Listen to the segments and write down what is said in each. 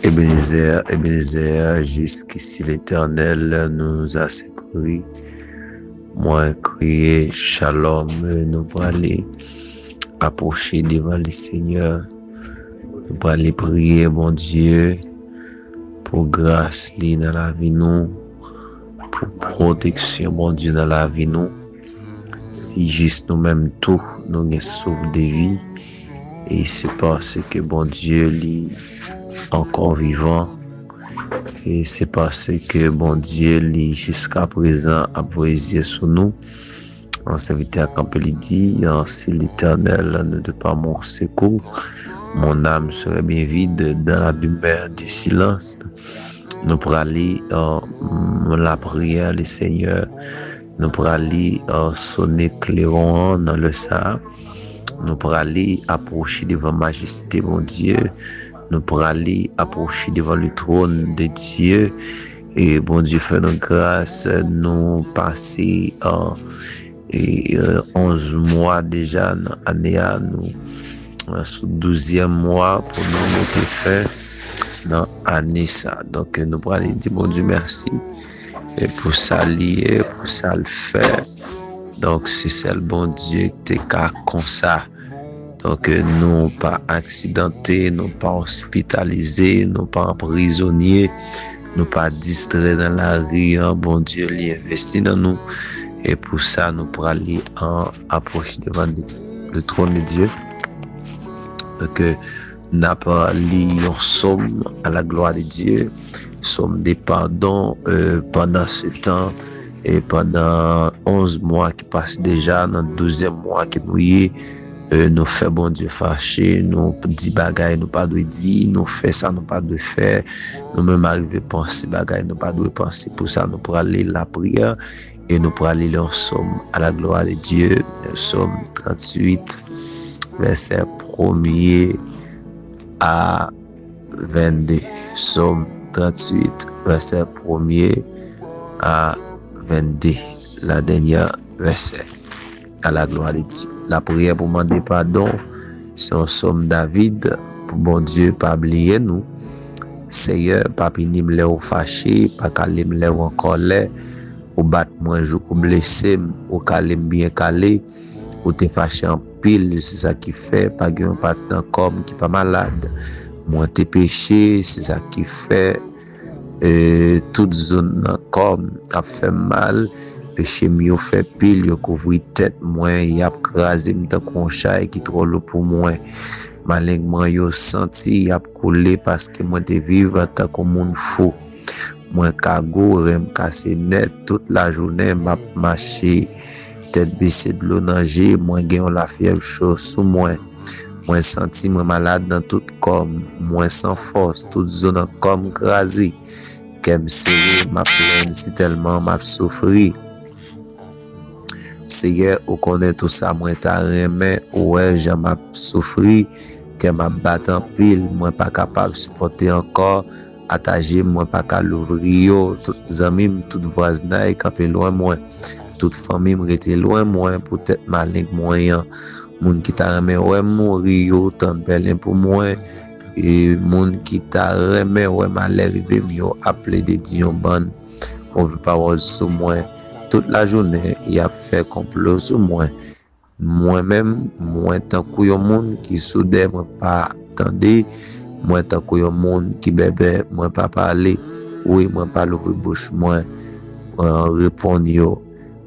Ebenezer, Ebenezer, jusqu'ici l'Éternel nous a secourus. Moi, crier Shalom, nous pour aller approcher devant le Seigneur. Nous pour aller prier, bon Dieu, pour grâce dans la vie nous, pour protection, bon Dieu, dans la vie nous. Si juste nous-mêmes tout, nous nous sauve des vies. Et c'est parce que bon Dieu est encore vivant. Et c'est parce que bon Dieu jusqu'à présent a posé sur nous. En serviteur à Campbell dit, si l'Éternel ne donne pas mon secours, mon âme serait bien vide dans la demeure du silence. Nous pourrons aller la prière, le Seigneur. Nous pourrons aller sonner clairon dans le Sahara. Nous pourrons aller approcher devant Majesté, mon Dieu. Nous pourrons aller approcher devant le trône de Dieu. Et bon Dieu, fait nos grâce, nous passer 11 mois déjà dans l'année, nous sous 12e mois pour nous mettre fin dans l'année ça. Donc nous pourrons aller dire bon Dieu merci et pour ça lier, pour ça le faire. Donc c'est le bon Dieu qui est comme ça. Donc nous pas accidentés, nous pas hospitalisés, nous pas emprisonnés, nous pas distraits dans la rue. Bon Dieu l'investit dans nous et pour ça nous pourrons aller approcher devant le trône de Dieu. Donc n'a pas lu en somme à la gloire de Dieu, somme des pardons pendant ce temps et pendant 11 mois qui passent déjà dans le 12e mois qui nous y est. Nous fait bon Dieu fâché, nous dit bagaille, nous pas de dire, nous fait ça, nous pas de faire, nous même arriver penser bagaille, nous pas de penser. Pour ça, nous pourrons aller la prière et nous pourrons aller en somme à la gloire de Dieu. Somme 38, verset 1er à 22. Somme 38, verset 1er à 22. La dernière verset à la gloire de Dieu. La prière pour demander pardon, c'est un somme David, pour bon Dieu, pas oublier nous. Seigneur, pas pinir me ou fâché, pas caler me ou en colère, ou battre moi jour ou blessé, ou caler bien calé, ou te fâché en pile, c'est ça qui fait, pas gain parti dans corps qui pas malade. Moi te péché, c'est ça qui fait toute zone dans corps a fait mal. Péché mieux fait pile, yo couvri tête moins, y a crasé m'tan kon chay qui trop lourd pour moi. Malignement yo senti y a coulé parce que moi te vivre tant comme monde fou. Moi cago rem cassé net toute la journée m'a marché tête baissée de l'eau nager, moi gen la fièvre chaud sous moi. Moi senti moi malade dans tout corps, moi sans force, toute zone comme crasé. Qu'aime serré m'a plaindre si tellement m'a souffrir. Seigneur, on connaît tout ça, moi ta remet, ouais, j'ai m'a souffri, que m'a battu en pile, moi pas capable de supporter encore, attaché, moi pas capable l'ouvrir, tous les amis, toutes voisins, campé loin moi, toute famille m'était loin moi, peut-être malin moyen, moun qui t'a remet, ouais, mourir, tant de belle pour moi, et moun qui t'a remet, ouais, malheureusement, m'yo appelé des dions bonnes, on veut pas voir sur moi. Toute la journée, il a fait complot sur moi. Moi-même, moi tant que yon monde qui soudait, moi pas attendé. Moi tant que yon monde qui bébé, moi pas parler. Oui, moi pas l'ouvrir bouche, moi répondre yo.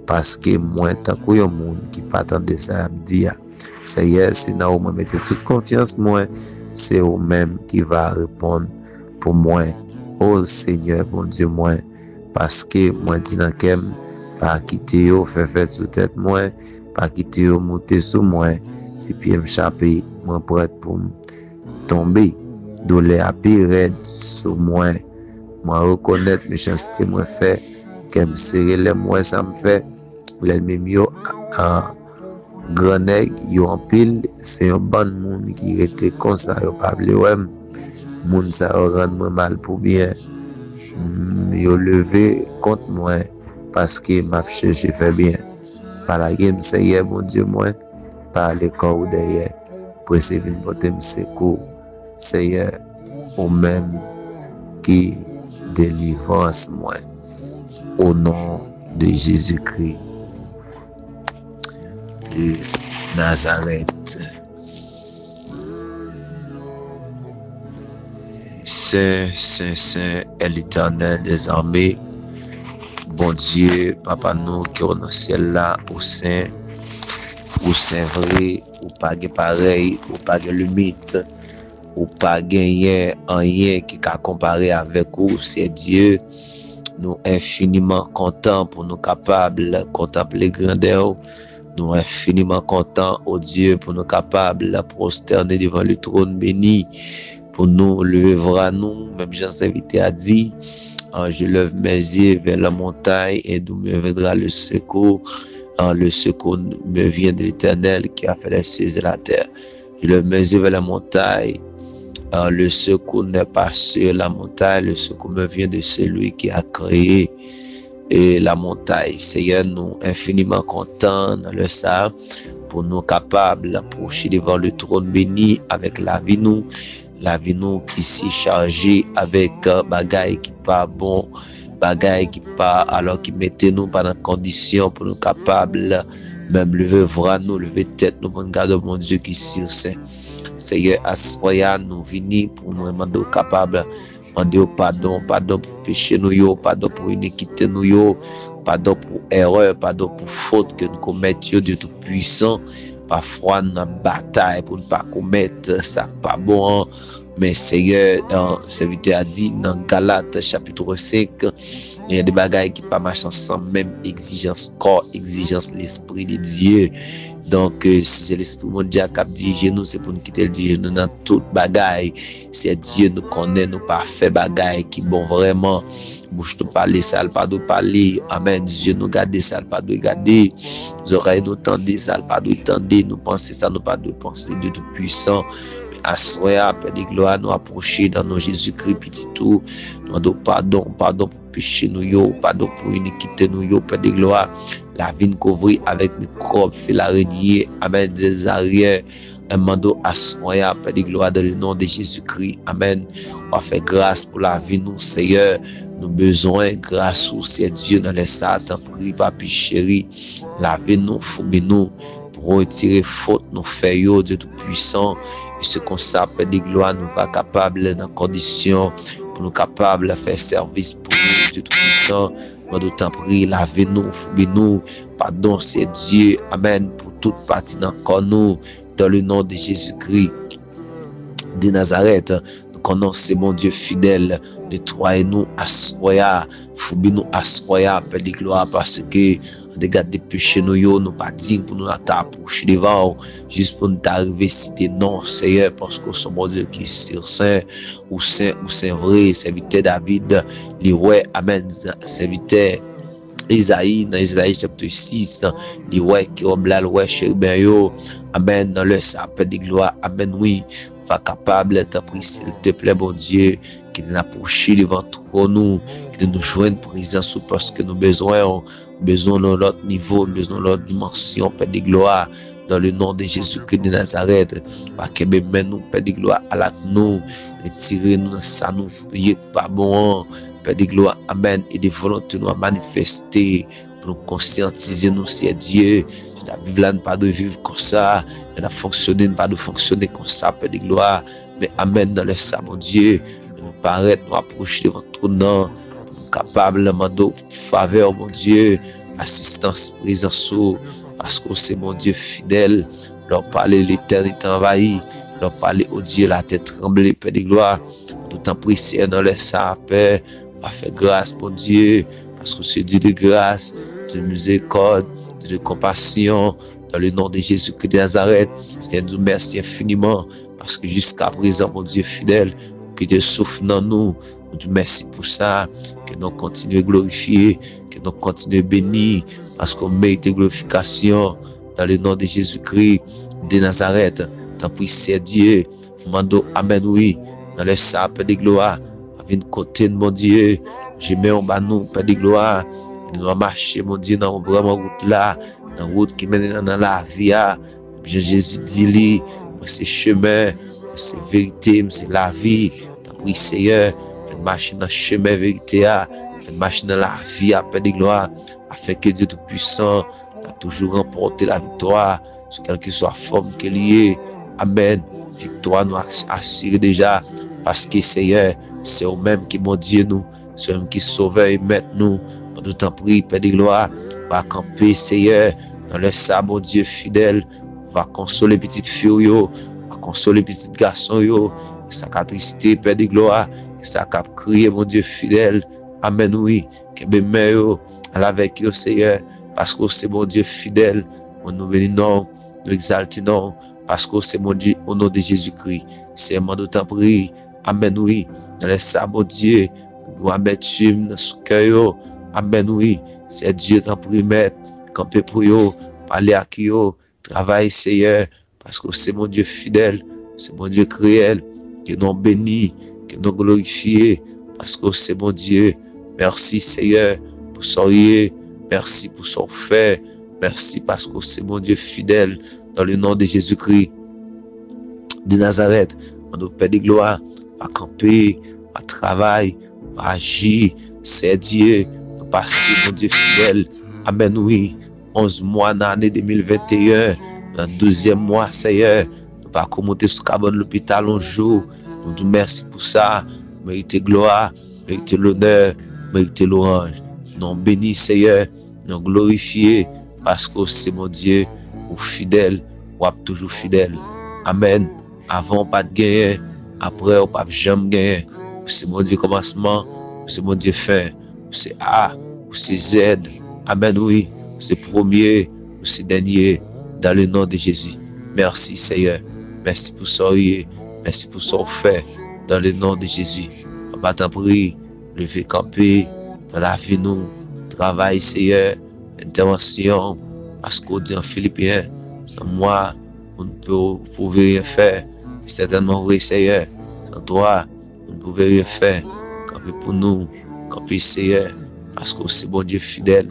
Parce que moi tant que yon monde qui pas attendé ça, me dit, Seigneur, c'est là où moi mettez toute confiance, moi, c'est eux même qui va répondre pour moi. Oh Seigneur, bon Dieu, moi, parce que moi dis dans qu'elle pas quitter yo fait sous tête moi pas quitter yo monter sous moi si pied m'échapper moi prête pour tomber douleur à pire sous moi reconnaître méchanceté moi fait qu'elle serrer les moi ça me fait l'ennemi yo grand nèg yo en pile c'est un bon monde qui était comme ça yo pas blé ouais monde ça rend moi mal pour bien yo levé contre moi parce que m'a cherché fait bien. Par la game, Seigneur, mon Dieu, moi, par le corps ou derrière, pour essayer de porter mes secours. Seigneur, ou même provoquer délivrance, moi. Au nom de Jésus-Christ de Nazareth. Saint, Saint, Saint est l'Éternel des armées. Bon Dieu, Papa nous qui est dans le ciel là, au Saint vrai, ou pas pareil, ou pas limite, ou pas gagner rien qui a comparé avec vous, c'est Dieu. Nous infiniment contents pour nous capables de contempler grandeur. Nous infiniment contents, oh Dieu, pour nous capables de prosterner devant le trône béni. Pour nous lever vers nous, même Jean s'invité a dit, je lève mes yeux vers la montagne et d'où me viendra le secours. Le secours me vient de l'Éternel qui a fait les cieux et la terre. Je lève mes yeux vers la montagne. Le secours n'est pas sur la montagne, le secours me vient de celui qui a créé et la montagne. Seigneur, nous infiniment contents dans le sable pour nous capables d'approcher devant le trône béni avec la vie nous qui s'y chargée avec bagaille qui pas bon, bagaille qui pas alors qui mettait nous pas dans condition pour nous capables même lever bras nous, lever tête nous pour garder mon Dieu qui sur saint. Seigneur, assoya nous venir pour nous demander capable demander pardon pour péché nous, pardon pour iniquité nous, pardon pour erreur, pardon pour faute que nous commettons, Dieu tout puissant. Parfois dans bataille pour ne pas commettre ça pas bon, mais Seigneur, serviteur a dit dans Galates chapitre 5, il y a des bagailles qui pas marchent ensemble, même exigence corps, exigence l'esprit de Dieu. Donc, si c'est l'esprit mondial qui a dirigé nous, c'est pour nous quitter le diriger nous dans toute bagaille. C'est Dieu nous connaît, nous parfait bagaille qui bon vraiment. Bouche nous parler, ça pas de parler. Amen. Dieu nous garde, ça pas de garder. Les oreilles nous tendent, ça pas de tendre. Nous penser, ça nous pas de penser. Dieu tout puissant. Assoya, Père de gloire, nous approcher dans nos Jésus-Christ, petit tout. Nous demandons pardon pour péché nous, pardon pour iniquité nous, Père de gloire. La vie nous couvre avec microbes, fait l'araignée. Amen. Des arrières. Demandons assoya, Père de gloire, dans le nom de Jésus-Christ. Amen. On va faire grâce pour la vie, nous, Seigneur. Nous besoin grâce au Dieu dans les satans, prie, papi chéri, lavez-nous, fourmez-nous, pour retirer faute, nous faisons, Dieu tout puissant, et ce qu'on s'appelle des gloires, nous va capable dans condition, pour nous capables de faire service pour nous, Dieu tout puissant, nous d'autant prie, lavez-nous, fourmez-nous, pardon, c'est Dieu, amen, pour toute partie dans nous, dans le nom de Jésus-Christ de Nazareth. Connaissez mon Dieu fidèle, nettoyez-nous à soya, foubez-nous à soya, Père de gloire, parce que regarde des péchés nous pas dignes pour nous approcher devant, juste pour nous arriver citer non, Seigneur, parce que c'est mon Dieu qui est sur saint ou saint vrai, serviteur David, ouais, amen, serviteur Isaïe, dans Isaïe chapitre 6, dit ouais, qui oblal, ouais, chérubin yo, amen, dans le sapin de gloire, amen, oui. Va capable de prier, s'il te plaît, bon Dieu, qui nous approche devant nous, qui nous joigne présence parce que nous besoin de l'autre niveau, besoin de l'autre dimension, Père de gloire, dans le nom de Jésus-Christ de Nazareth. Va que même nous, Père de gloire, à la nous, retirez-nous dans ça, nous, priez pas bon, Père de gloire, amen, et de volonté nous à manifester, pour nous conscientiser, nous, c'est Dieu. La Bible n'a pas de vivre comme ça, elle a fonctionné, pas de fonctionner comme ça, Père de gloire, mais amen dans le sang, mon Dieu, nous paraître, nous approcher de votre nom, capable de demander faveur, mon Dieu, assistance, présence, parce que c'est mon Dieu fidèle, leur parler l'éternité envahie, leur parler au Dieu, la tête tremblée, Père de gloire, tout en prier dans le sang, Père, on va faire grâce, mon Dieu, parce que c'est Dieu de grâce, de miséricorde, de compassion, dans le nom de Jésus-Christ de Nazareth. Seigneur, nous merci infiniment, parce que jusqu'à présent, mon Dieu fidèle, que Dieu souffle dans nous, nous merci pour ça, que nous continuons à glorifier, que nous continuons à bénir, parce qu'on mérite glorification, dans le nom de Jésus-Christ de Nazareth. Tant pis, c'est Dieu, mando amen, oui, dans le sapin de gloire, avec une côté de mon Dieu, je mets en bas nous, Père de gloire. Nous allons marcher, mon Dieu, dans vraiment route là, dans la route qui mène dans la vie. Bien Jésus dit, c'est chemin, c'est vérité, c'est la vie. Tant pis, Seigneur, faites marcher dans le chemin vérité, faites marcher dans la vie, Père de gloire, afin que Dieu Tout-Puissant a toujours remporté la victoire, sur quelle que soit la forme qu'elle y est. Amen. Victoire nous assure déjà, parce que Seigneur, c'est eux-mêmes qui m'ont dit nous, c'est eux-mêmes qui sauvent et mettent nous. Nous t'en prie, Père de gloire, va camper, Seigneur, dans le sabot, Dieu fidèle, va consoler petites filles, va consoler petits garçons, ça qu'a tristesse, Père de gloire, ça qu'a crié, mon Dieu fidèle. Amen, oui, que mes mains, avec eux, Seigneur, parce que c'est mon Dieu fidèle, nous bénissons, nous exaltons, parce que c'est mon Dieu, au nom de Jésus-Christ. C'est mon Dieu, t'en prie. Amen, oui. Dans les sabots, Dieu, nous amertume dans ce cœur. Amen, oui. C'est Dieu, t'en prie, maître. Camper pour eux, parler à qui eux, travailler, Seigneur, parce que c'est mon Dieu fidèle, c'est mon Dieu réel, que nous bénis, que nous glorifions, parce que c'est mon Dieu. Merci, Seigneur, pour son rien. Merci pour son fait. Merci parce que c'est mon Dieu fidèle. Dans le nom de Jésus-Christ de Nazareth, mon Père de gloire, va camper, va travailler, va agir. C'est Dieu, nous passer, mon Dieu fidèle. Amen, oui. 11 mois dans l'année 2021, dans le 12e mois, Seigneur, nous pas commenter sur cabane l'hôpital un jour. Nous disons merci pour ça. Méritez gloire, méritez l'honneur, méritez l'orange. Nous bénis, Seigneur, nous glorifier parce que c'est mon Dieu, ou fidèle, ou toujours fidèle. Amen. Avant, pas de gain, après, on pas jamais gagner. C'est mon Dieu commencement, c'est mon Dieu fin. C'est A, ou c'est Z. Amen, oui. C'est premier, ou c'est dernier, dans le nom de Jésus. Merci, Seigneur. Merci pour son rien. Merci pour son fait, dans le nom de Jésus. On va t'en prier, lever camper, dans la vie, nous, travail, Seigneur, intervention, parce qu'on dit en Philippiens, sans moi, on ne pouvait rien faire. C'est tellement vrai, Seigneur. Sans toi, on ne pouvait rien faire. Camper pour nous, camper, Seigneur, parce que c'est bon Dieu fidèle,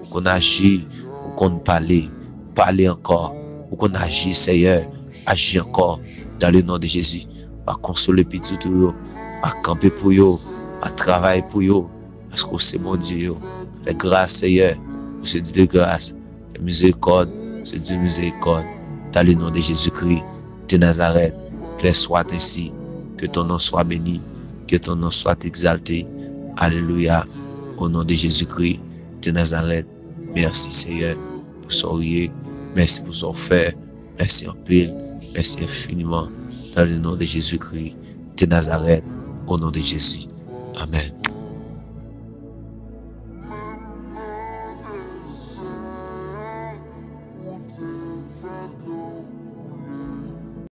qu'on agit, ou qu'on parler encore, ou qu'on agit, Seigneur, agit encore, dans le nom de Jésus. Va consoler petit tout, va camper pour eux, va travailler pour eux, parce que c'est mon Dieu. Fais grâce, Seigneur, c'est Dieu de grâce, fais miséricorde, c'est Dieu de miséricorde, dans le nom de Jésus-Christ de Nazareth. Qu'il soit ainsi, que ton nom soit béni, que ton nom soit exalté. Alléluia, au nom de Jésus-Christ de Nazareth. Merci, Seigneur, pour son rien, merci pour son fait, merci en pile, merci infiniment, dans le nom de Jésus-Christ de Nazareth, au nom de Jésus. Amen.